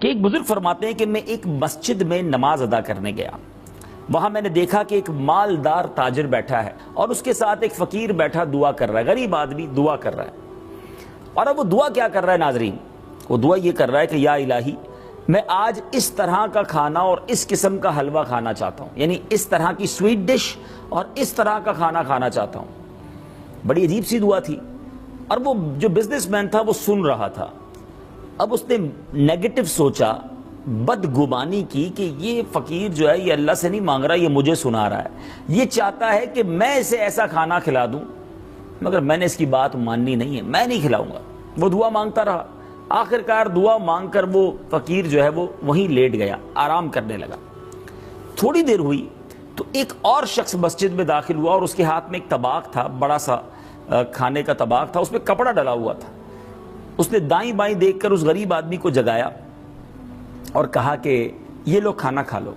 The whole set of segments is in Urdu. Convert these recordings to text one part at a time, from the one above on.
کہ ایک بزرگ فرماتے ہیں کہ میں ایک مسجد میں نماز ادا کرنے گیا، وہاں میں نے دیکھا کہ ایک مالدار تاجر بیٹھا ہے اور اس کے ساتھ ایک فقیر بیٹھا دعا کر رہا ہے، غریب آدمی دعا کر رہا ہے۔ اور اب وہ دعا کیا کر رہا ہے ناظرین؟ وہ دعا یہ کر رہا ہے کہ یا الہی میں آج اس طرح کا کھانا اور اس قسم کا حلوہ کھانا چاہتا ہوں، یعنی اس طرح کی سویٹ ڈش اور اس طرح کا کھانا کھانا چاہتا ہوں۔ بڑی عجیب سی دعا تھی، اور وہ جو بزنس مین تھا وہ سن رہا تھا۔ اب اس نے نیگیٹو سوچا، بدگمانی کی کہ یہ فقیر جو ہے یہ اللہ سے نہیں مانگ رہا، یہ مجھے سنا رہا ہے، یہ چاہتا ہے کہ میں اسے ایسا کھانا کھلا دوں، مگر میں نے اس کی بات ماننی نہیں ہے، میں نہیں کھلاؤں گا۔ وہ دعا مانگتا رہا، آخر کار دعا مانگ کر وہ فقیر جو ہے وہ وہیں لیٹ گیا، آرام کرنے لگا۔ تھوڑی دیر ہوئی تو ایک اور شخص مسجد میں داخل ہوا اور اس کے ہاتھ میں ایک طباق تھا، بڑا سا کھانے کا طباق تھا، اس میں کپڑا ڈلا ہوا تھا۔ اس نے دائیں بائیں دیکھ کر اس غریب آدمی کو جگایا اور کہا کہ یہ لو کھانا کھا لو۔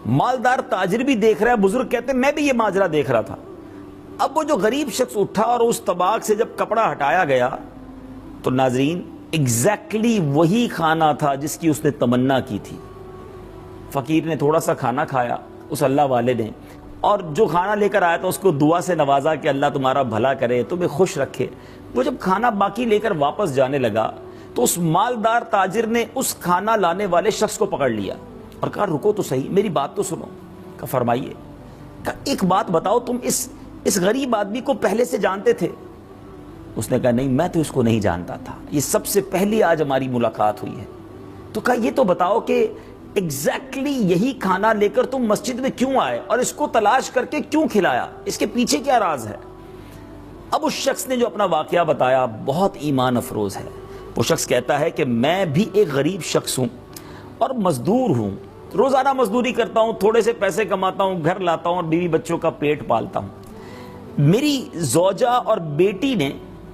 مالدار تاجر بھی دیکھ رہا ہے، بزرگ کہتے ہیں میں بھی یہ ماجرا دیکھ رہا تھا۔ اب وہ جو غریب شخص اٹھا اور اس طباق سے جب کپڑا ہٹایا گیا تو ناظرین ایگزیکٹلی وہی کھانا تھا جس کی اس نے تمنا کی تھی۔ فقیر نے تھوڑا سا کھانا کھایا، اس اللہ والے نے، اور جو کھانا لے کر آیا تھا اس کو دعا سے نوازا کہ اللہ تمہارا بھلا کرے، تمہیں خوش رکھے۔ وہ جب کھانا باقی لے کر واپس جانے لگا تو اس مالدار تاجر نے اس کھانا لانے والے شخص کو پکڑ لیا اور کہا رکو تو صحیح، میری بات تو سنو۔ کہا فرمائیے۔ کہا ایک بات بتاؤ، تم اس غریب آدمی کو پہلے سے جانتے تھے؟ اس نے کہا نہیں، میں تو اس کو نہیں جانتا تھا، یہ سب سے پہلی آج ہماری ملاقات ہوئی ہے۔ تو کہا یہ تو بتاؤ کہ ایگزیکٹلی یہی کھانا لے کر تم مسجد میں کیوں آئے اور اس کو تلاش کر کے کیوں کھلایا؟ اس کے پیچھے کیا راز ہے؟ اب اس شخص نے جو اپنا واقعہ بتایا بہت ایمان افروز ہے۔ وہ شخص کہتا ہے کہ میں بھی ایک غریب شخص ہوں اور مزدور ہوں، روزانہ مزدوری کرتا ہوں، تھوڑے سے پیسے کماتا ہوں، گھر لاتا ہوں اور بیوی بچوں کا پیٹ پالتا ہوں۔ میری زوجہ اور بیٹی نے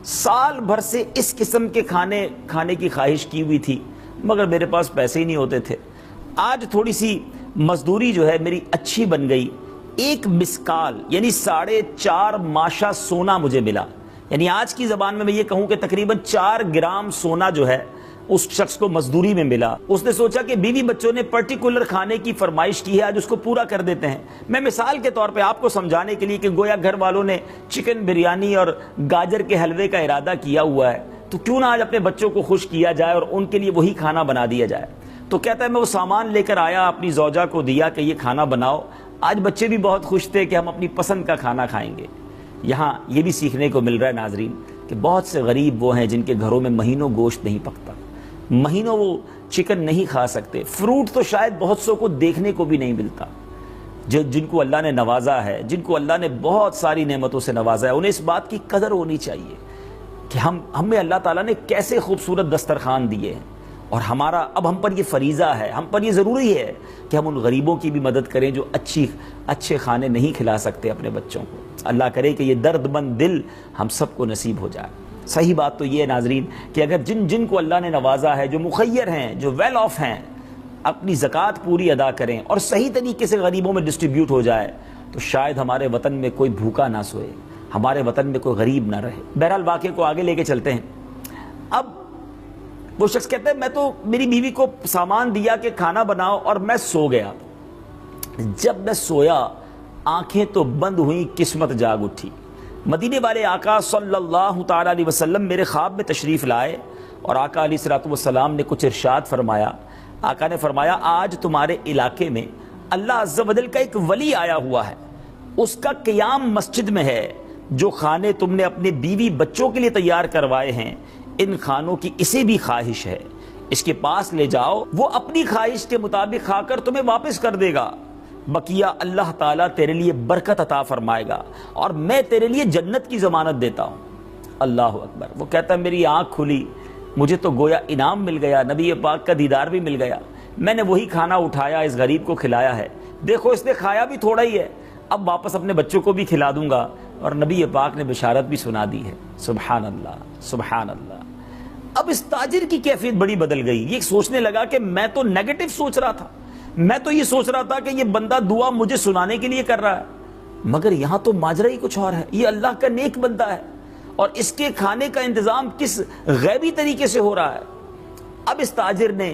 سال بھر سے اس قسم کے کھانے کی خواہش کی ہوئی تھی، مگر میرے پاس پیسے ہی نہیں ہوتے تھے۔ آج تھوڑی سی مزدوری جو ہے میری اچھی بن گئی، ایک مسکال یعنی 4.5 ماشا سونا مجھے ملا، یعنی آج کی زبان میں یہ کہوں کہ تقریباً 4 گرام سونا جو ہے اس شخص کو مزدوری میں ملا۔ اس نے سوچا کہ بیوی بچوں نے پرٹیکولر کھانے کی فرمائش کی ہے، آج اس کو پورا کر دیتے ہیں۔ میں مثال کے طور پہ آپ کو سمجھانے کے لیے کہ گویا گھر والوں نے چکن بریانی اور گاجر کے حلوے کا ارادہ کیا ہوا ہے، تو کیوں نہ آج اپنے بچوں کو خوش کیا جائے اور ان کے لیے وہی کھانا بنا دیا جائے۔ تو کہتا ہے میں وہ سامان لے کر آیا، اپنی زوجہ کو دیا کہ یہ کھانا بناؤ۔ آج بچے بھی بہت خوش تھے کہ ہم اپنی پسند کا کھانا کھائیں گے۔ یہاں یہ بھی سیکھنے کو مل رہا ہے ناظرین کہ بہت سے غریب وہ ہیں جن کے گھروں میں مہینوں گوشت نہیں پکتا، مہینوں وہ چکن نہیں کھا سکتے، فروٹ تو شاید بہت سو کو دیکھنے کو بھی نہیں ملتا۔ جن کو اللہ نے نوازا ہے، جن کو اللہ نے بہت ساری نعمتوں سے نوازا ہے، انہیں اس بات کی قدر ہونی چاہیے کہ ہمیں اللہ تعالیٰ نے کیسے خوبصورت دسترخوان دیے ہیں، اور اب ہم پر یہ فریضہ ہے، ہم پر یہ ضروری ہے کہ ہم ان غریبوں کی بھی مدد کریں جو اچھے کھانے نہیں کھلا سکتے اپنے بچوں کو۔ اللہ کرے کہ یہ درد مند دل ہم سب کو نصیب ہو جائے۔ صحیح بات تو یہ ہے ناظرین کہ اگر جن کو اللہ نے نوازا ہے، جو مخیر ہیں، جو ویل آف ہیں، اپنی زکوٰۃ پوری ادا کریں اور صحیح طریقے سے غریبوں میں ڈسٹریبیوٹ ہو جائے، تو شاید ہمارے وطن میں کوئی بھوکا نہ سوئے، ہمارے وطن میں کوئی غریب نہ رہے۔ بہرحال واقعے کو آگے لے کے چلتے ہیں۔ اب وہ شخص کہتا ہے میں تو میری بیوی کو سامان دیا کہ کھانا بناؤ اور میں سو گیا۔ جب میں سویا آنکھیں تو بند ہوئیں، قسمت جاگ اٹھی۔ مدینے والے آقا صلی اللہ تعالی علیہ وسلم میرے خواب میں تشریف لائے اور آقا علیہ الصلوۃ والسلام نے کچھ ارشاد فرمایا۔ آقا نے فرمایا آج تمہارے علاقے میں اللہ عز و جل کا ایک ولی آیا ہوا ہے، اس کا قیام مسجد میں ہے، جو کھانے تم نے اپنے بیوی بچوں کے لیے تیار کروائے ہیں ان کھانوں کی اسے بھی خواہش ہے، اس کے پاس لے جاؤ، وہ اپنی خواہش کے مطابق کھا کر تمہیں واپس کر دے گا، بقیہ اللہ تعالیٰ تیرے لیے برکت عطا فرمائے گا اور میں تیرے لیے جنت کی ضمانت دیتا ہوں۔ اللہ اکبر۔ وہ کہتا ہے میری آنکھ کھلی، مجھے تو گویا انعام مل گیا، نبی پاک کا دیدار بھی مل گیا۔ میں نے وہی کھانا اٹھایا، اس غریب کو کھلایا ہے، دیکھو اس نے کھایا بھی تھوڑا ہی ہے، اب واپس اپنے بچوں کو بھی کھلا دوں گا، اور نبی پاک نے بشارت بھی سنا دی ہے۔ سبحان اللہ، سبحان اللہ۔ اب اس تاجر کی کیفیت بڑی بدل گئی، یہ سوچنے لگا کہ میں تو نیگیٹو سوچ رہا تھا، میں تو یہ سوچ رہا تھا کہ یہ بندہ دعا مجھے سنانے کے لیے کر رہا ہے، مگر یہاں تو ماجرا ہی کچھ اور ہے، یہ اللہ کا نیک بندہ ہے اور اس کے کھانے کا انتظام کس غیبی طریقے سے ہو رہا ہے۔ اب اس تاجر نے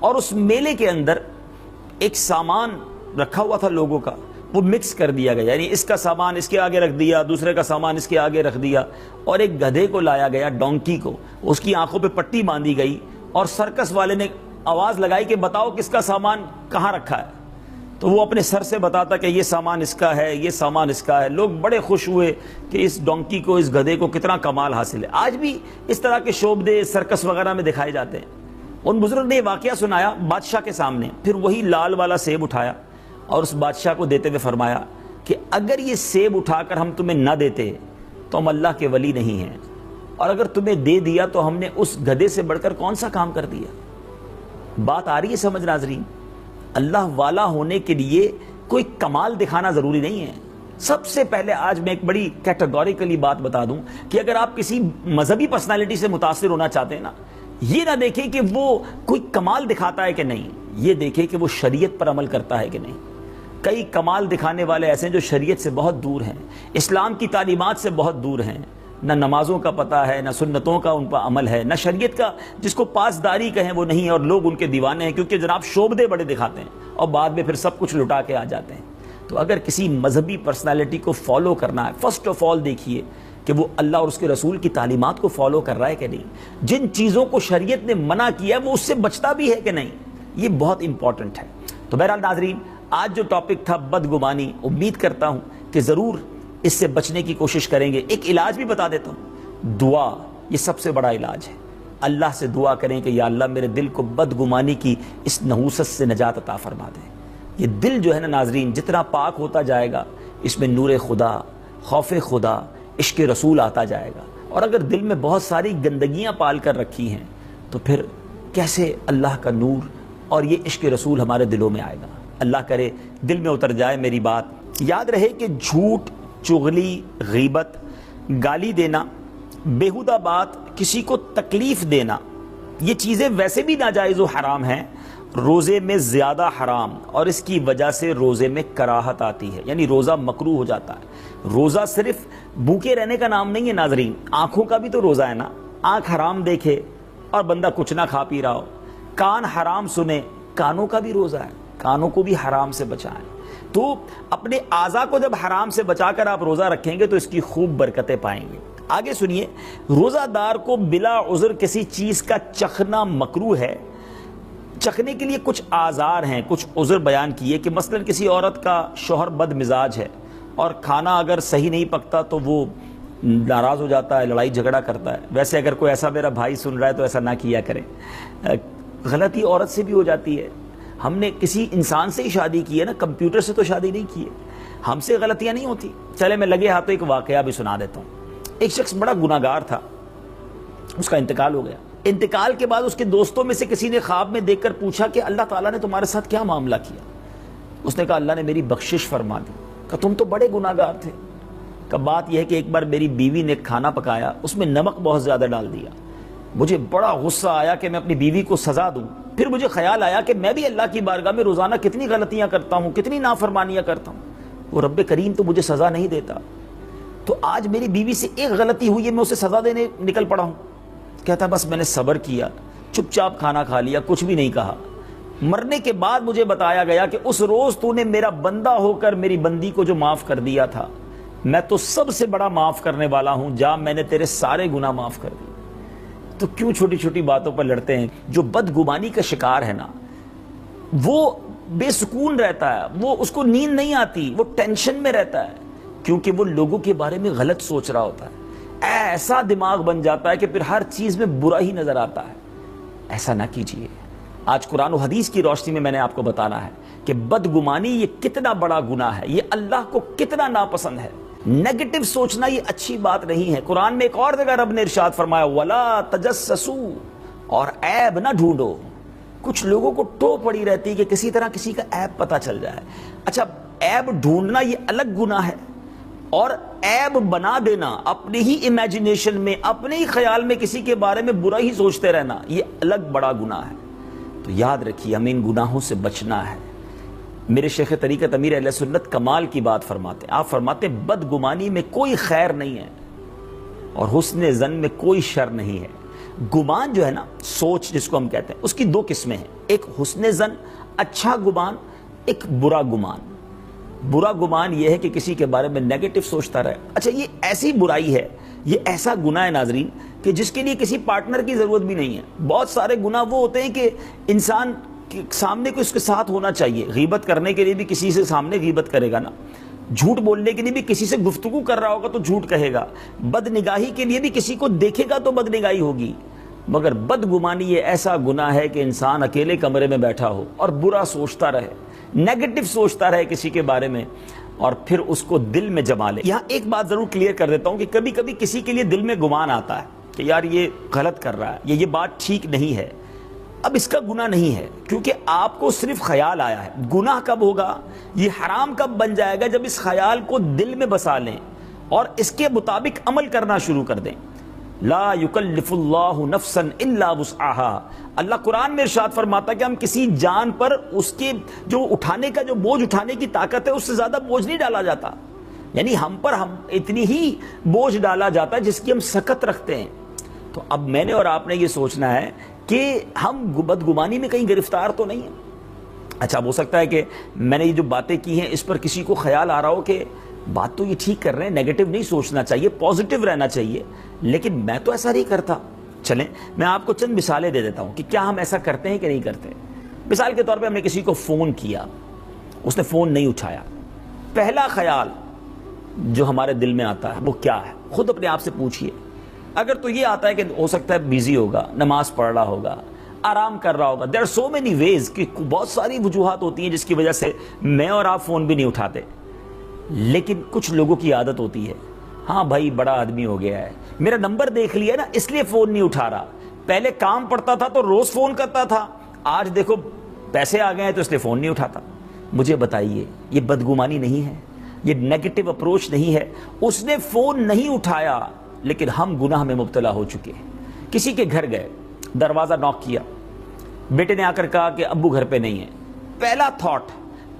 اور اس میلے کے اندر ایک سامان رکھا ہوا تھا لوگوں کا، وہ مکس کر دیا گیا، یعنی اس کا سامان اس کے آگے رکھ دیا، دوسرے کا سامان اس کے آگے رکھ دیا، اور ایک گدھے کو لایا گیا، ڈونکی کو، اس کی آنکھوں پہ پٹی باندھی گئی، اور سرکس والے نے آواز لگائی کہ بتاؤ کس کا سامان کہاں رکھا ہے، تو وہ اپنے سر سے بتاتا کہ یہ سامان اس کا ہے، یہ سامان اس کا ہے۔ لوگ بڑے خوش ہوئے کہ اس ڈونکی کو، اس گدھے کو کتنا کمال حاصل ہے۔ آج بھی اس طرح کے شوبدے سرکس وغیرہ میں دکھائے جاتے ہیں۔ ان بزرگ نے یہ واقعہ سنایا بادشاہ کے سامنے، پھر وہی لال والا سیب اٹھایا اور اس بادشاہ کو دیتے ہوئے فرمایا کہ اگر یہ سیب اٹھا کر ہم تمہیں نہ دیتے تو ہم اللہ کے ولی نہیں ہیں، اور اگر تمہیں دے دیا تو ہم نے اس گدھے سے بڑھ کر کون سا کام کر دیا۔ بات آ رہی ہے سمجھ ناظرین؟ اللہ والا ہونے کے لیے کوئی کمال دکھانا ضروری نہیں ہے۔ سب سے پہلے آج میں ایک بڑی کیٹیگوریکلی بات بتا دوں کہ اگر آپ کسی مذہبی پرسنالٹی سے متاثر ہونا چاہتے ہیں نا، یہ نہ دیکھیں کہ وہ کوئی کمال دکھاتا ہے کہ نہیں، یہ دیکھیں کہ وہ شریعت پر عمل کرتا ہے کہ نہیں۔ کئی کمال دکھانے والے ایسے ہیں جو شریعت سے بہت دور ہیں، اسلام کی تعلیمات سے بہت دور ہیں، نہ نمازوں کا پتہ ہے، نہ سنتوں کا ان پر عمل ہے، نہ شریعت کا جس کو پاسداری کہیں وہ نہیں ہے، اور لوگ ان کے دیوانے ہیں کیونکہ جناب شوبدے بڑے دکھاتے ہیں اور بعد میں پھر سب کچھ لٹا کے آ جاتے ہیں۔ تو اگر کسی مذہبی پرسنالٹی کو فالو کرنا ہے، فرسٹ آف آل دیکھیے کہ وہ اللہ اور اس کے رسول کی تعلیمات کو فالو کر رہا ہے کہ نہیں، جن چیزوں کو شریعت نے منع کیا ہے وہ اس سے بچتا بھی ہے کہ نہیں، یہ بہت امپورٹنٹ ہے۔ تو بہرحال ناظرین، آج جو ٹاپک تھا بدگمانی، امید کرتا ہوں کہ ضرور اس سے بچنے کی کوشش کریں گے۔ ایک علاج بھی بتا دیتا ہوں، دعا، یہ سب سے بڑا علاج ہے۔ اللہ سے دعا کریں کہ یا اللہ میرے دل کو بدگمانی کی اس نحوست سے نجات عطا فرما دے۔ یہ دل جو ہے نا ناظرین، جتنا پاک ہوتا جائے گا اس میں نور خدا، خوف خدا، عشق رسول آتا جائے گا، اور اگر دل میں بہت ساری گندگیاں پال کر رکھی ہیں تو پھر کیسے اللہ کا نور اور یہ عشق رسول ہمارے دلوں میں آئے گا۔ اللہ کرے دل میں اتر جائے میری بات۔ یاد رہے کہ جھوٹ، چغلی، غیبت، گالی دینا، بیہودہ بات، کسی کو تکلیف دینا، یہ چیزیں ویسے بھی ناجائز و حرام ہیں، روزے میں زیادہ حرام، اور اس کی وجہ سے روزے میں کراہت آتی ہے، یعنی روزہ مکروہ ہو جاتا ہے۔ روزہ صرف بھوکے رہنے کا نام نہیں ہے ناظرین، آنکھوں کا بھی تو روزہ ہے نا۔ آنکھ حرام دیکھے اور بندہ کچھ نہ کھا پی رہا ہو، کان حرام سنے، کانوں کا بھی روزہ ہے، کانوں کو بھی حرام سے بچائیں۔ تو اپنے اعضاء کو جب حرام سے بچا کر آپ روزہ رکھیں گے تو اس کی خوب برکتیں پائیں گے۔ آگے سنیے، روزہ دار کو بلا عذر کسی چیز کا چخنا مکروہ ہے۔ چکھنے کے لیے کچھ آزار ہیں، کچھ عذر بیان کیے کہ مثلا کسی عورت کا شوہر بد مزاج ہے اور کھانا اگر صحیح نہیں پکتا تو وہ ناراض ہو جاتا ہے، لڑائی جھگڑا کرتا ہے۔ ویسے اگر کوئی ایسا میرا بھائی سن رہا ہے تو ایسا نہ کیا کریں۔ غلطی عورت سے بھی ہو جاتی ہے، ہم نے کسی انسان سے ہی شادی کی ہے نا، کمپیوٹر سے تو شادی نہیں کی ہے، ہم سے غلطیاں نہیں ہوتی۔ چلے میں لگے ہاتھوں ایک واقعہ بھی سنا دیتا ہوں۔ ایک شخص بڑا گناہگار تھا، اس کا انتقال ہو گیا۔ انتقال کے بعد اس کے دوستوں میں سے کسی نے خواب میں دیکھ کر پوچھا کہ اللہ تعالیٰ نے تمہارے ساتھ کیا معاملہ کیا؟ اس نے کہا اللہ نے میری بخشش فرما دی۔ کہا تم تو بڑے گناہگار تھے۔ کہا بات یہ ہے کہ ایک بار میری بیوی نے کھانا پکایا، اس میں نمک بہت زیادہ ڈال دیا، مجھے بڑا غصہ آیا کہ میں اپنی بیوی کو سزا دوں۔ پھر مجھے خیال آیا کہ میں بھی اللہ کی بارگاہ میں روزانہ کتنی غلطیاں کرتا ہوں، کتنی نافرمانیاں کرتا ہوں، وہ رب کریم تو مجھے سزا نہیں دیتا، تو آج میری بیوی سے ایک غلطی ہوئی ہے، میں اسے سزا دینے نکل پڑا ہوں۔ کہتا بس میں نے صبر کیا، چپ چاپ کھانا کھا لیا، کچھ بھی نہیں کہا۔ مرنے کے بعد مجھے بتایا گیا کہ اس روز تو نے میرا بندہ ہو کر میری بندی کو جو معاف کر دیا تھا، میں تو سب سے بڑا معاف کرنے والا ہوں، جا میں نے تیرے سارے گناہ معاف کر دیے۔ تو کیوں چھوٹی چھوٹی باتوں پر لڑتے ہیں؟ جو بدگمانی کا شکار ہے نا، وہ بے سکون رہتا ہے، وہ اس کو نیند نہیں آتی، وہ ٹینشن میں رہتا ہے، کیونکہ وہ لوگوں کے بارے میں غلط سوچ رہا ہوتا ہے۔ ایسا دماغ بن جاتا ہے کہ پھر ہر چیز میں برا ہی نظر آتا ہے۔ ایسا نہ کیجیے۔ آج قرآن و حدیث کی روشنی میں نے آپ کو بتانا ہے کہ بدگمانی یہ کتنا بڑا گناہ ہے، یہ اللہ کو کتنا ناپسند ہے۔ نیگیٹو سوچنا یہ اچھی بات نہیں ہے۔ قرآن میں ایک اور جگہ رب نے ارشاد فرمایا وَلَا تَجَسَّسُوا، اور عیب نہ ڈھونڈو۔ کچھ لوگوں کو ٹو پڑی رہتی ہے کہ کسی طرح کسی کا عیب پتہ چل جائے۔ اچھا، عیب ڈھونڈنا یہ الگ گناہ ہے، اور عیب بنا دینا اپنی ہی امیجنیشن میں، اپنے ہی خیال میں کسی کے بارے میں برا ہی سوچتے رہنا، یہ الگ بڑا گناہ ہے۔ تو یاد رکھیے ہمیں ان گناہوں سے بچنا ہے۔ میرے شیخ طریقت امیر اہل سنت کمال کی بات فرماتے ہیں، آپ فرماتے ہیں بدگمانی میں کوئی خیر نہیں ہے اور حسن ظن میں کوئی شر نہیں ہے۔ گمان جو ہے نا، سوچ جس کو ہم کہتے ہیں، اس کی دو قسمیں ہیں، ایک حسن ظن، اچھا گمان، ایک برا گمان۔ برا گمان یہ ہے کہ کسی کے بارے میں نیگیٹو سوچتا رہے۔ اچھا، یہ ایسی برائی ہے، یہ ایسا گناہ ہے ناظرین کہ جس کے لیے کسی پارٹنر کی ضرورت بھی نہیں ہے۔ بہت سارے گناہ وہ ہوتے ہیں کہ انسان کے سامنے کو اس کے ساتھ ہونا چاہیے۔ غیبت کرنے کے لیے بھی کسی سے سامنے غیبت کرے گا نا، جھوٹ بولنے کے لیے بھی کسی سے گفتگو کر رہا ہوگا تو جھوٹ کہے گا، بد نگاہی کے لیے بھی کسی کو دیکھے گا تو بد نگاہی ہوگی۔ مگر بدگمانی یہ ایسا گناہ ہے کہ انسان اکیلے کمرے میں بیٹھا ہو اور برا سوچتا رہے، نیگیٹو سوچتا رہے کسی کے بارے میں، اور پھر اس کو دل میں جما لے۔ یہاں ایک بات ضرور کلیئر کر دیتا ہوں کہ کبھی کبھی کسی کے لیے دل میں گمان آتا ہے کہ یار یہ غلط کر رہا ہے، یہ بات ٹھیک نہیں ہے۔ اب اس کا گناہ نہیں ہے، کیونکہ آپ کو صرف خیال آیا ہے۔ گناہ کب ہوگا، یہ حرام کب بن جائے گا، جب اس خیال کو دل میں بسا لیں اور اس کے مطابق عمل کرنا شروع کر دیں۔ لا یکلف اللہ نفسا الا وسعها، اللہ قرآن میں ارشاد فرماتا ہے کہ ہم کسی جان پر اس کے جو اٹھانے کا جو بوجھ اٹھانے کی طاقت ہے اس سے زیادہ بوجھ نہیں ڈالا جاتا، یعنی ہم پر اتنی ہی بوجھ ڈالا جاتا ہے جس کی ہم سکت رکھتے ہیں۔ تو اب میں نے اور آپ نے یہ سوچنا ہے کہ ہم بدگمانی میں کہیں گرفتار تو نہیں ہیں۔ اچھا، ہو سکتا ہے کہ میں نے یہ جو باتیں کی ہیں اس پر کسی کو خیال آ رہا ہو کہ بات تو یہ ٹھیک کر رہے ہیں، نیگیٹو نہیں سوچنا چاہیے، پازیٹیو رہنا چاہیے، لیکن میں تو ایسا نہیں کرتا۔ چلیں میں آپ کو چند مثالیں دے دیتا ہوں کہ کیا ہم ایسا کرتے ہیں کہ نہیں کرتے۔ مثال کے طور پہ ہم نے کسی کو فون کیا، اس نے فون نہیں اٹھایا، پہلا خیال جو ہمارے دل میں آتا ہے وہ کیا ہے؟ خود اپنے آپ سے پوچھئے۔ اگر تو یہ آتا ہے کہ ہو سکتا ہے بیزی ہوگا، نماز پڑھ رہا ہوگا، آرام کر رہا ہوگا، there are so many ways، کہ بہت ساری وجوہات ہوتی ہیں جس کی وجہ سے میں اور آپ فون بھی نہیں اٹھاتے، لیکن کچھ لوگوں کی عادت ہوتی ہے، ہاں بھائی بڑا آدمی ہو گیا ہے، میرا نمبر دیکھ لیا نا اس لیے فون نہیں اٹھا رہا، پہلے کام پڑتا تھا تو روز فون کرتا تھا، آج دیکھو پیسے آ گئے ہیں تو اس لیے فون نہیں اٹھاتا۔ مجھے بتائیے، یہ بدگمانی نہیں ہے؟ یہ نیگیٹو اپروچ نہیں ہے؟ اس نے فون نہیں اٹھایا لیکن ہم گناہ میں مبتلا ہو چکے ہیں۔ کسی کے گھر گئے، دروازہ نوک کیا، بیٹے نے آ کر کہا کہ ابو گھر پہ نہیں ہے، پہلا تھاٹ،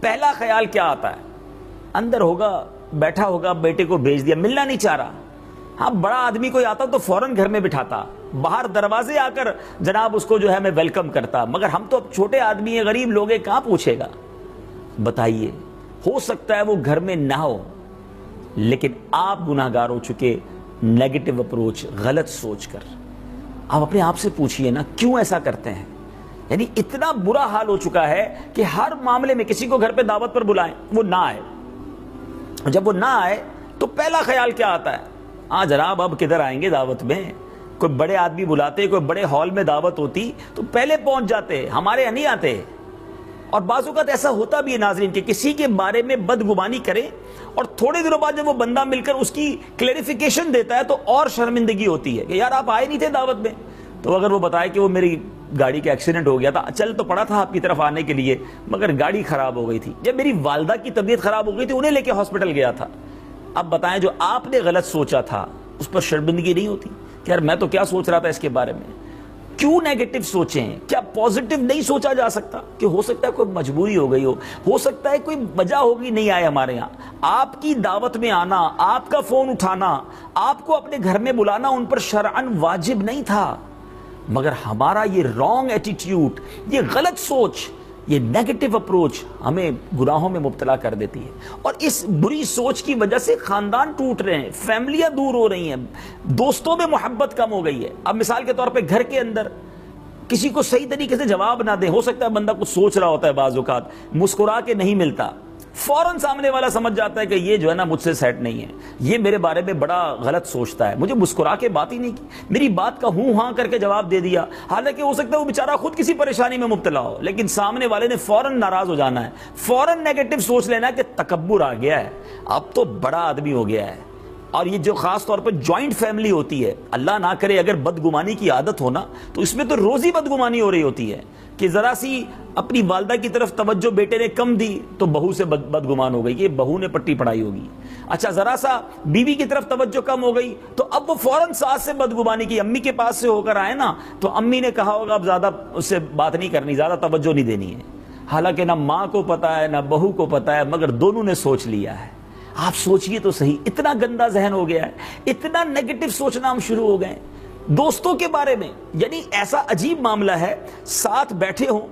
پہلا خیال کیا آتا ہے؟ اندر ہوگا، بیٹھا ہوگا، بیٹے کو بھیج دیا، ملنا نہیں چاہ رہا۔ ہاں بڑا آدمی کوئی آتا تو فوراً گھر میں بٹھاتا، باہر دروازے آ کر جناب اس کو جو ہے میں ویلکم کرتا، مگر ہم تو اب چھوٹے آدمی ہیں، غریب لوگ ہیں، کہاں پوچھے گا؟ بتائیے، ہو سکتا ہے وہ گھر میں نہ ہو لیکن آپ گناہگار ہو چکے، نیگیٹو اپروچ، غلط سوچ کر۔ آپ اپنے آپ سے پوچھئے نا کیوں ایسا کرتے ہیں؟ یعنی اتنا برا حال ہو چکا ہے کہ ہر معاملے میں کسی کو گھر پہ دعوت پر بلائیں وہ نہ آئے، جب وہ نہ آئے تو پہلا خیال کیا آتا ہے؟ ہاں جناب اب کدھر آئیں گے دعوت میں، کوئی بڑے آدمی بلاتے، کوئی بڑے ہال میں دعوت ہوتی تو پہلے پہنچ جاتے، ہمارے یہاں نہیں آتے۔ اور بعض اوقات ایسا ہوتا بھی ہے ناظرین کہ کسی کے بارے میں بدگمانی کرے اور تھوڑے دنوں بعد جب وہ بندہ مل کر اس کی کلیریفیکیشن دیتا ہے تو اور شرمندگی ہوتی ہے کہ یار آپ آئے نہیں تھے دعوت میں۔ تو اگر وہ بتائے کہ وہ میری گاڑی کا ایکسیڈنٹ ہو گیا تھا، چل تو پڑا تھا آپ کی طرف آنے کے لیے مگر گاڑی خراب ہو گئی تھی، جب میری والدہ کی طبیعت خراب ہو گئی تھی انہیں لے کے ہاسپٹل گیا تھا۔ اب بتائیں جو آپ نے غلط سوچا تھا اس پر شرمندگی نہیں ہوتی کہ یار میں تو کیا سوچ رہا تھا اس کے بارے میں؟ کیوں نیگیٹو سوچیں؟ کیا پازیٹیو نہیں سوچا جا سکتا کہ ہو سکتا ہے کوئی مجبوری ہو گئی ہو سکتا ہے کوئی وجہ ہوگی نہیں آئے ہمارے یہاں۔ آپ کی دعوت میں آنا، آپ کا فون اٹھانا، آپ کو اپنے گھر میں بلانا ان پر شرعاً واجب نہیں تھا، مگر ہمارا یہ رانگ ایٹیٹیوڈ، یہ غلط سوچ، یہ نیگیٹو اپروچ ہمیں گناہوں میں مبتلا کر دیتی ہے، اور اس بری سوچ کی وجہ سے خاندان ٹوٹ رہے ہیں، فیملیاں دور ہو رہی ہیں، دوستوں میں محبت کم ہو گئی ہے۔ اب مثال کے طور پہ گھر کے اندر کسی کو صحیح طریقے سے جواب نہ دیں، ہو سکتا ہے بندہ کچھ سوچ رہا ہوتا ہے، بعض اوقات مسکرا کے نہیں ملتا، فوراً سامنے والا سمجھ جاتا ہے کہ یہ جو ہے نا مجھ سے سیٹ نہیں ہے، یہ میرے بارے میں بڑا غلط سوچتا ہے، مجھے مسکرا کے بات ہی نہیں کی، میری بات کا ہوں ہاں کر کے جواب دے دیا، حالانکہ ہو سکتا ہے وہ بیچارہ خود کسی پریشانی میں مبتلا ہو، لیکن سامنے والے نے فوراً ناراض ہو جانا ہے، فوراً نیگیٹو سوچ لینا ہے کہ تکبر آ گیا ہے، اب تو بڑا آدمی ہو گیا ہے۔ اور یہ جو خاص طور پر جوائنٹ فیملی ہوتی ہے، اللہ نہ کرے اگر بدگمانی کی عادت ہونا تو اس میں تو روزی بدگمانی ہو رہی ہوتی ہے کہ ذرا سی اپنی والدہ کی طرف توجہ بیٹے نے کم دی تو بہو سے بدگمان ہو گئی کہ بہو نے پٹی پڑھائی ہوگی، اچھا ذرا سا بیوی کی طرف توجہ کم ہو گئی تو اب وہ فوراً ساس سے بدگمانی کی، امی کے پاس سے ہو کر آئے نا تو امی نے کہا ہوگا اب زیادہ اس سے بات نہیں کرنی، زیادہ توجہ نہیں دینی ہے، حالانکہ نہ ماں کو پتا ہے نہ بہو کو پتا ہے، مگر دونوں نے سوچ لیا ہے۔ آپ سوچئے تو صحیح، اتنا گندا ذہن ہو گیا ہے، اتنا نیگیٹو سوچنا ہم شروع ہو گئے۔ دوستوں کے بارے میں یعنی ایسا عجیب معاملہ ہے، ساتھ بیٹھے ہوں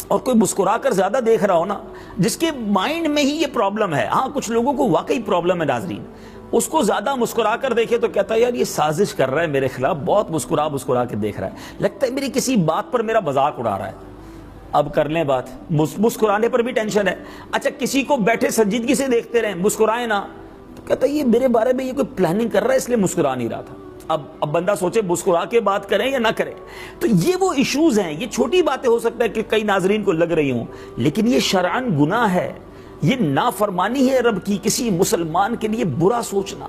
اور کوئی مسکرا کر زیادہ دیکھ رہا ہو نا، جس کے مائنڈ میں ہی یہ پرابلم ہے. ہاں کچھ لوگوں کو واقعی پرابلم ہے ناظرین، اس کو زیادہ مسکرا کر دیکھے تو کہتا ہے یار یہ سازش کر رہا ہے میرے خلاف، بہت مسکرا کے دیکھ رہا ہے، لگتا ہے میری کسی بات پر میرا مذاق اڑا رہا ہے. اب کر لیں بات، مسکرانے پر بھی ٹینشن ہے. اچھا کسی کو بیٹھے سنجیدگی سے دیکھتے رہیں، مسکرائیں نا، تو کہتا ہے یہ میرے بارے میں یہ کوئی پلاننگ کر رہا ہے اس لیے مسکرا نہیں رہا تھا. اب بندہ سوچے مسکرا کے بات کریں یا نہ کریں. تو یہ وہ ایشوز ہیں، یہ چھوٹی باتیں ہو سکتا ہے کہ کئی ناظرین کو لگ رہی ہوں، لیکن یہ شرعاً گناہ ہے، یہ نافرمانی ہے رب کی. کسی مسلمان کے لیے برا سوچنا،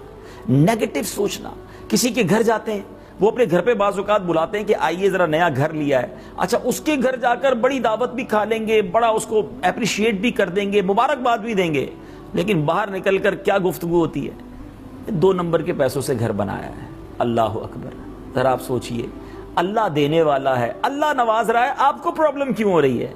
نیگیٹو سوچنا. کسی کے گھر جاتے ہیں، وہ اپنے گھر پہ بعض اوقات بلاتے ہیں کہ آئیے ذرا نیا گھر لیا ہے، اچھا اس کے گھر جا کر بڑی دعوت بھی کھا لیں گے، بڑا اس کو اپریشیٹ بھی کر دیں گے، مبارکباد بھی دیں گے، لیکن باہر نکل کر کیا گفتگو ہوتی ہے؟ 2 نمبر کے پیسوں سے گھر بنایا ہے. اللہ اکبر. ذرا آپ سوچئے، اللہ دینے والا ہے، اللہ نواز رہا ہے، آپ کو پرابلم کیوں ہو رہی ہے؟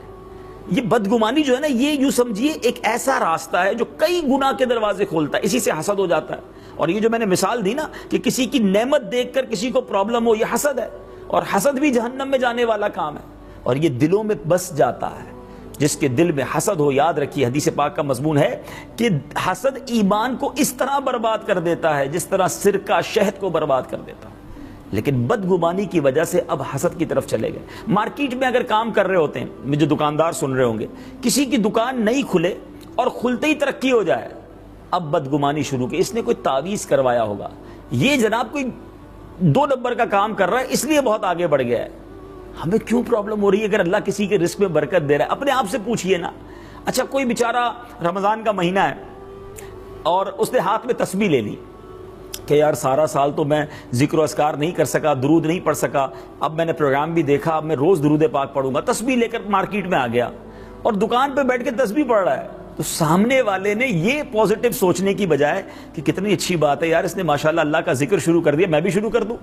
یہ بدگمانی جو ہے نا، یہ یوں سمجھیے ایک ایسا راستہ ہے جو کئی گناہ کے دروازے کھولتا ہے. اسی سے حسد ہو جاتا ہے. اور یہ جو میں نے مثال دی نا کہ کسی کی نعمت دیکھ کر کسی کو پرابلم ہو، یہ حسد ہے، اور حسد بھی جہنم میں جانے والا کام ہے، اور یہ دلوں میں بس جاتا ہے. جس کے دل میں حسد ہو، یاد رکھیے حدیث پاک کا مضمون ہے کہ حسد ایمان کو اس طرح برباد کر دیتا ہے جس طرح سرکہ شہد کو برباد کر دیتا ہے. لیکن بدگمانی کی وجہ سے اب حسد کی طرف چلے گئے. مارکیٹ میں اگر کام کر رہے ہوتے ہیں، مجھے دکاندار سن رہے ہوں گے، کسی کی دکان نہیں کھلے اور کھلتے ہی ترقی ہو جائے، اب بدگمانی شروع کی، اس نے کوئی تعویذ کروایا ہوگا، یہ جناب کوئی 2 نمبر کا کام کر رہا ہے اس لیے بہت آگے بڑھ گیا ہے. ہمیں کیوں پرابلم ہو رہی ہے اگر اللہ کسی کے رزق میں برکت دے رہا ہے؟ اپنے آپ سے پوچھئے نا. اچھا کوئی بیچارہ رمضان کا مہینہ ہے اور اس نے ہاتھ میں تسبیح لے لی کہ یار سارا سال تو میں ذکر و اذکار نہیں کر سکا، درود نہیں پڑھ سکا، اب میں نے پروگرام بھی دیکھا، اب میں روز درود پاک پڑھوں گا. تسبیح لے کر مارکیٹ میں آ گیا اور دکان پہ بیٹھ کے تسبیح پڑھ رہا ہے. تو سامنے والے نے یہ پازیٹیو سوچنے کی بجائے کہ کتنی اچھی بات ہے یار، اس نے ماشاءاللہ اللہ کا ذکر شروع کر دیا، میں بھی شروع کر دوں.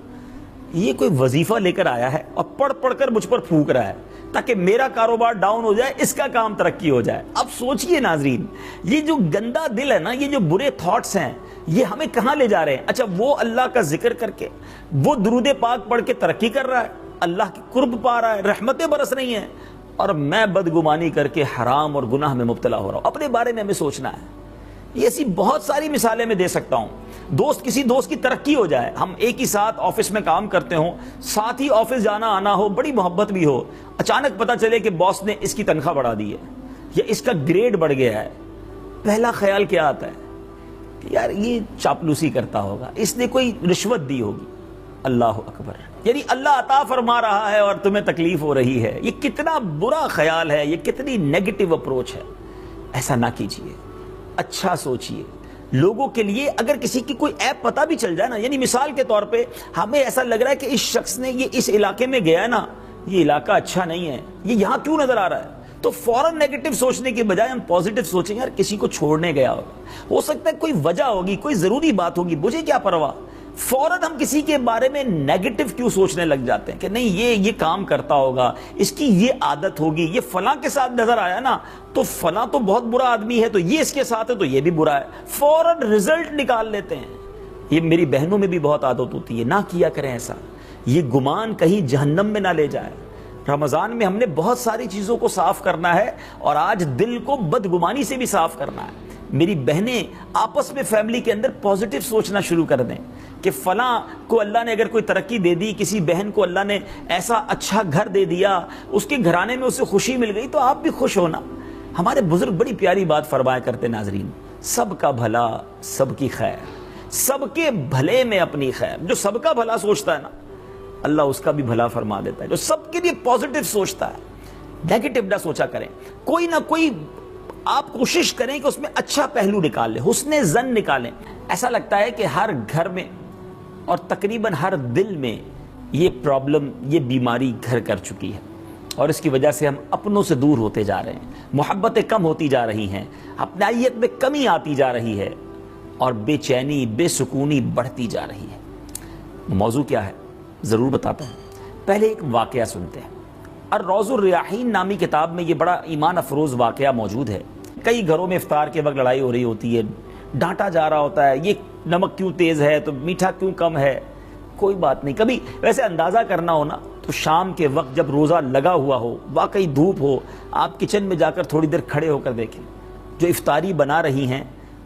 یہ کوئی وظیفہ لے کر آیا ہے اور پڑھ کر مجھ پر پھونک رہا ہے تاکہ میرا کاروبار ڈاؤن ہو جائے، اس کا کام ترقی ہو جائے. اب سوچئے ناظرین، یہ جو گندا دل ہے نا، یہ جو برے تھاٹس ہیں، یہ ہمیں کہاں لے جا رہے ہیں؟ اچھا وہ اللہ کا ذکر کر کے، وہ درود پاک پڑھ کے ترقی کر رہا ہے، اللہ کی قرب پا رہا ہے، رحمتیں برس رہی ہیں، اور میں بدگمانی کر کے حرام اور گناہ میں مبتلا ہو رہا ہوں. اپنے بارے میں ہمیں سوچنا ہے. یہ ایسی بہت ساری مثالیں میں دے سکتا ہوں. کسی دوست کی ترقی ہو جائے، ہم ایک ہی ساتھ آفس میں کام کرتے ہوں، ساتھ ہی آفس جانا آنا ہو، بڑی محبت بھی ہو، اچانک پتہ چلے کہ باس نے اس کی تنخواہ بڑھا دی ہے یا اس کا گریڈ بڑھ گیا ہے، پہلا خیال کیا آتا ہے کہ یار یہ چاپلوسی کرتا ہوگا، اس نے کوئی رشوت دی ہوگی. اللہ اکبر. یعنی اللہ عطا فرما رہا ہے اور تمہیں تکلیف ہو رہی ہے. یہ کتنا برا خیال ہے، یہ کتنی نیگیٹو اپروچ ہے. ایسا نہ کیجیے، اچھا سوچئے. لوگوں کے لیے اگر کسی کی کوئی ایپ پتہ بھی چل جائے نا، یعنی مثال کے طور پہ ہمیں ایسا لگ رہا ہے کہ اس شخص نے یہ اس علاقے میں گیا ہے نا، یہ علاقہ اچھا نہیں ہے، یہ یہاں کیوں نظر آ رہا ہے، تو فوراً نیگیٹو سوچنے کی بجائے ہم پازیٹو سوچیں. یار کسی کو چھوڑنے گیا ہوگا، ہو سکتا ہے کوئی وجہ ہوگی، کوئی ضروری بات ہوگی، مجھے کیا پرواہ. فوراً ہم کسی کے بارے میں نیگیٹو کیوں سوچنے لگ جاتے ہیں کہ نہیں یہ کام کرتا ہوگا، اس کی یہ عادت ہوگی، یہ فلاں کے ساتھ نظر آیا نا تو فلاں تو بہت برا آدمی ہے، تو یہ اس کے ساتھ ہے تو یہ بھی برا ہے. فوراً رزلٹ نکال لیتے ہیں. یہ میری بہنوں میں بھی بہت عادت ہوتی ہے. نہ کیا کریں ایسا، یہ گمان کہیں جہنم میں نہ لے جائے. رمضان میں ہم نے بہت ساری چیزوں کو صاف کرنا ہے اور آج دل کو بدگمانی سے بھی صاف کرنا ہے. میری بہنیں آپس میں فیملی کے اندر پازیٹیو سوچنا شروع کر دیں کہ فلاں کو اللہ نے اگر کوئی ترقی دے دی، کسی بہن کو اللہ نے ایسا اچھا گھر دے دیا، اس کے گھرانے میں اسے خوشی مل گئی، تو آپ بھی خوش ہونا. ہمارے بزرگ بڑی پیاری بات فرمایا کرتے ناظرین، سب کا بھلا سب کی خیر، سب کے بھلے میں اپنی خیر. جو سب کا بھلا سوچتا ہے نا، اللہ اس کا بھی بھلا فرما دیتا ہے. جو سب کے لیے پازیٹیو سوچتا ہے، نیگیٹو نہ سوچا کریں. کوئی نہ کوئی آپ کوشش کریں کہ اس میں اچھا پہلو نکال لیں، حسن ظن نکالیں. ایسا لگتا ہے کہ ہر گھر میں اور تقریباً ہر دل میں یہ پرابلم، یہ بیماری گھر کر چکی ہے، اور اس کی وجہ سے ہم اپنوں سے دور ہوتے جا رہے ہیں، محبتیں کم ہوتی جا رہی ہیں، اپنائیت میں کمی آتی جا رہی ہے، اور بے چینی، بے سکونی بڑھتی جا رہی ہے. موضوع کیا ہے ضرور بتاتا ہوں. پہلے ایک واقعہ سنتے ہیں. الروض الریاحین نامی کتاب میں یہ بڑا ایمان افروز واقعہ موجود ہے. کئی گھروں میں افطار کے وقت لڑائی ہو رہی ہوتی ہے، ڈانٹا جا رہا ہوتا ہے، یہ نمک کیوں تیز ہے تو میٹھا کیوں کم ہے. کوئی بات نہیں. کبھی ویسے اندازہ کرنا ہو نا تو شام کے وقت جب روزہ لگا ہوا ہو, واقعی دھوپ ہو, آپ کچن میں جا کر تھوڑی دیر کھڑے ہو کر دیکھیں, جو افطاری بنا رہی ہیں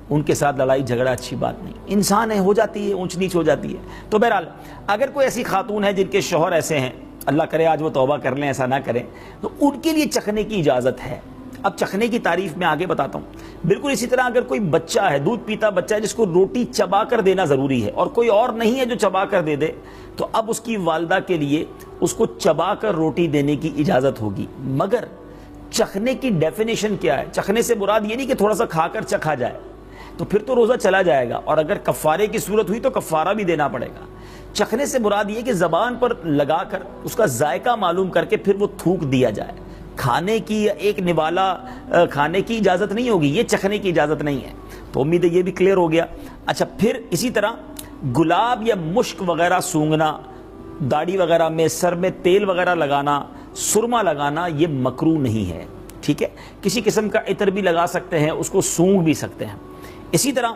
ان کے ساتھ لڑائی جھگڑا اچھی بات نہیں. انسان ہے, ہو جاتی ہے, اونچ نیچ ہو جاتی ہے. تو بہرحال اگر کوئی ایسی خاتون ہے جن کے شوہر ایسے ہیں, اللہ کرے آج وہ توبہ کر لیں, ایسا نہ کریں, تو ان کے لیے چکھنے کی اجازت ہے. اب چکھنے کی تعریف میں آگے بتاتا ہوں. بالکل اسی طرح اگر کوئی بچہ ہے, دودھ پیتا بچہ ہے, جس کو روٹی چبا کر دینا ضروری ہے اور کوئی اور نہیں ہے جو چبا کر دے دے, تو اب اس کی والدہ کے لیے اس کو چبا کر روٹی دینے کی اجازت ہوگی. مگر چکھنے کی ڈیفینیشن کیا ہے؟ چکھنے سے مراد یہ نہیں کہ تھوڑا سا کھا کر چکھا جائے, تو پھر تو روزہ چلا جائے گا, اور اگر کفارے کی صورت ہوئی تو کفارہ بھی دینا پڑے گا. چکھنے سے مراد یہ کہ زبان پر لگا کر اس کا ذائقہ معلوم کر کے پھر وہ تھوک دیا جائے. کھانے کی یا ایک نوالا کھانے کی اجازت نہیں ہوگی, یہ چکھنے کی اجازت نہیں ہے. تو امید ہے یہ بھی کلیئر ہو گیا. اچھا, پھر اسی طرح گلاب یا مشک وغیرہ سونگھنا, داڑھی وغیرہ میں, سر میں تیل وغیرہ لگانا, سرما لگانا, یہ مکروہ نہیں ہے. ٹھیک ہے, کسی قسم کا عطر بھی لگا سکتے ہیں, اس کو سونگھ بھی سکتے ہیں. اسی طرح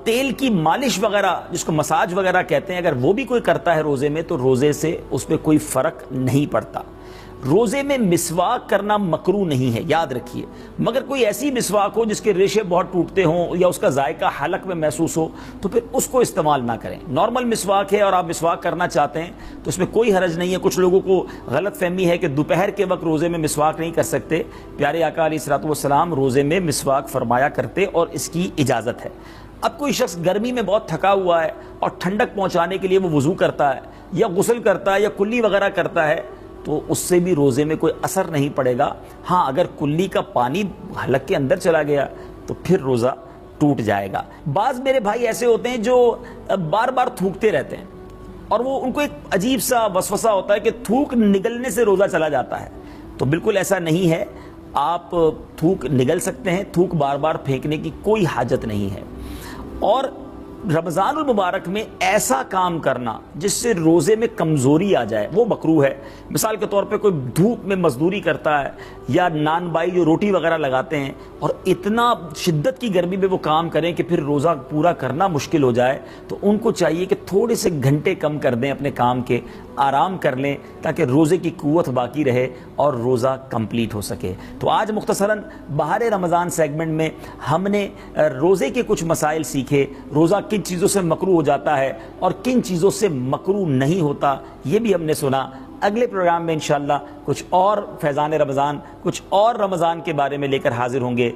تیل کی مالش وغیرہ, جس کو مساج وغیرہ کہتے ہیں, اگر وہ بھی کوئی کرتا ہے روزے میں, تو روزے سے اس میں کوئی فرق نہیں پڑتا. روزے میں مسواک کرنا مکروہ نہیں ہے, یاد رکھیے. مگر کوئی ایسی مسواک ہو جس کے ریشے بہت ٹوٹتے ہوں یا اس کا ذائقہ حلق میں محسوس ہو, تو پھر اس کو استعمال نہ کریں. نارمل مسواک ہے اور آپ مسواک کرنا چاہتے ہیں تو اس میں کوئی حرج نہیں ہے. کچھ لوگوں کو غلط فہمی ہے کہ دوپہر کے وقت روزے میں مسواک نہیں کر سکتے. پیارے آقا علیہ الصلوۃ والسلام روزے میں مسواک فرمایا کرتے اور اس کی اجازت ہے. اب کوئی شخص گرمی میں بہت تھکا ہوا ہے اور ٹھنڈک پہنچانے کے لیے وہ وضو کرتا ہے یا غسل کرتا ہے یا کلی وغیرہ کرتا ہے, تو اس سے بھی روزے میں کوئی اثر نہیں پڑے گا. ہاں, اگر کلی کا پانی حلق کے اندر چلا گیا تو پھر روزہ ٹوٹ جائے گا. بعض میرے بھائی ایسے ہوتے ہیں جو بار بار تھوکتے رہتے ہیں, اور وہ ان کو ایک عجیب سا وسوسہ ہوتا ہے کہ تھوک نگلنے سے روزہ چلا جاتا ہے. تو بالکل ایسا نہیں ہے, آپ تھوک نگل سکتے ہیں, تھوک بار بار پھینکنے کی کوئی حاجت نہیں ہے. اور رمضان المبارک میں ایسا کام کرنا جس سے روزے میں کمزوری آ جائے, وہ مکروہ ہے. مثال کے طور پہ کوئی دھوپ میں مزدوری کرتا ہے, یا نان بائی جو روٹی وغیرہ لگاتے ہیں, اور اتنا شدت کی گرمی میں وہ کام کریں کہ پھر روزہ پورا کرنا مشکل ہو جائے, تو ان کو چاہیے کہ تھوڑے سے گھنٹے کم کر دیں اپنے کام کے, آرام کر لیں, تاکہ روزے کی قوت باقی رہے اور روزہ کمپلیٹ ہو سکے. تو آج مختصراً بہار رمضان سیگمنٹ میں ہم نے روزے کے کچھ مسائل سیکھے. روزہ کن چیزوں سے مکروہ ہو جاتا ہے اور کن چیزوں سے مکروہ نہیں ہوتا, یہ بھی ہم نے سنا. اگلے پروگرام میں انشاءاللہ کچھ اور فیضان رمضان, کچھ اور رمضان کے بارے میں لے کر حاضر ہوں گے.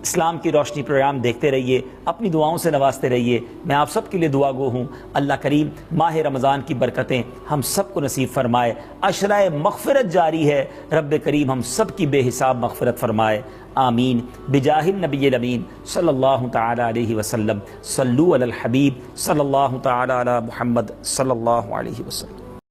اسلام کی روشنی پروگرام دیکھتے رہیے, اپنی دعاؤں سے نوازتے رہیے. میں آپ سب کے لیے دعا گو ہوں. اللہ کریم ماہ رمضان کی برکتیں ہم سب کو نصیب فرمائے. عشرہ مغفرت جاری ہے, رب کریم ہم سب کی بے حساب مغفرت فرمائے. آمین بجاہ النبی الامین صلی اللہ تعالی علیہ وسلم. صلو علی الحبیب صلی اللہ تعالی علی محمد صلی اللہ علیہ وسلم.